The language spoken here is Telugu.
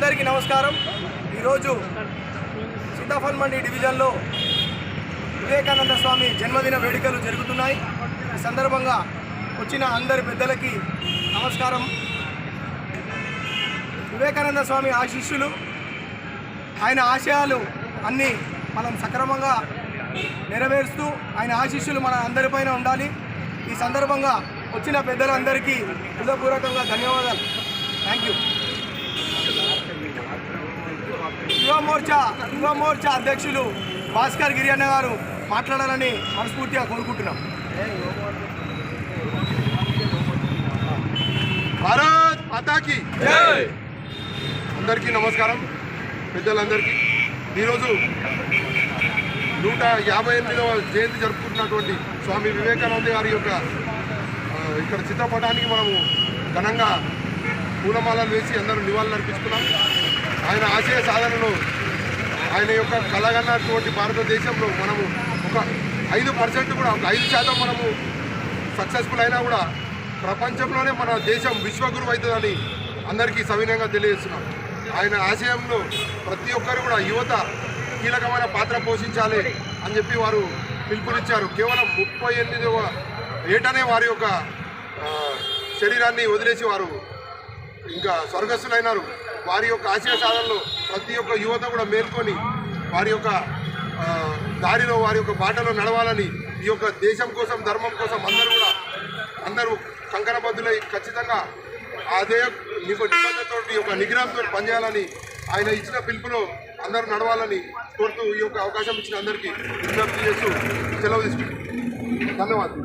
అందరికీ నమస్కారం. ఈరోజు సీతాఫల్ మండి డివిజన్లో వివేకానంద స్వామి జన్మదిన వేడుకలు జరుగుతున్నాయి. ఈ సందర్భంగా వచ్చిన అందరి పెద్దలకి నమస్కారం. వివేకానంద స్వామి ఆశీస్సులు, ఆయన ఆశయాలు అన్నీ మనం సక్రమంగా నెరవేరుస్తూ ఆయన ఆశీస్సులు మన అందరిపైన ఉండాలి. ఈ సందర్భంగా వచ్చిన పెద్దలందరికీ హృదయపూర్వకంగా ధన్యవాదాలు. Thank you. యువ మోర్చా అధ్యక్షులు భాస్కర్ గిరి అన్న గారు మాట్లాడాలని మనస్ఫూర్తిగా కోరుకుంటున్నాం. భారత్ మాతాకి జై. అందరికీ నమస్కారం. పెద్దలందరికీ ఈరోజు 158వ జయంతి జరుపుకుంటున్నటువంటి స్వామి వివేకానంద గారి యొక్క ఇక్కడ చిత్రపటానికి మనము ఘనంగా పూలమాలలు వేసి అందరూ నివాళులు అర్పించుకున్నాం. ఆయన ఆశయ సాధనలో ఆయన యొక్క కలగన్నటువంటి భారతదేశంలో మనము ఒక 5% కూడా, ఒక 5% మనము సక్సెస్ఫుల్ అయినా కూడా ప్రపంచంలోనే మన దేశం విశ్వగురువు అవుతుందని అందరికీ సవినయంగా తెలియజేస్తున్నాం. ఆయన ఆశయంలో ప్రతి ఒక్కరు కూడా యువత కీలకమైన పాత్ర పోషించాలి అని చెప్పి వారు పిలుపునిచ్చారు. కేవలం 38వ ఏటనే వారి యొక్క శరీరాన్ని వదిలేసి వారు ఇంకా స్వర్గస్థులైనారు. వారి యొక్క ఆశయ సాధనలో ప్రతి ఒక్క యువత కూడా మేల్కొని వారి యొక్క దారిలో, వారి యొక్క బాటలో నడవాలని, ఈ యొక్క దేశం కోసం, ధర్మం కోసం అందరూ కంకణబద్దులై ఖచ్చితంగా అదే నిబద్ధతతో, ఈ యొక్క నిగ్రహంతో పనిచేయాలని ఆయన ఇచ్చిన పిలుపులో అందరూ నడవాలని కోరుతూ ఈ యొక్క అవకాశం ఇచ్చిన అందరికీ విజ్ఞప్తి చేస్తూ సెలవు తీసుకుంటాం. ధన్యవాదాలు.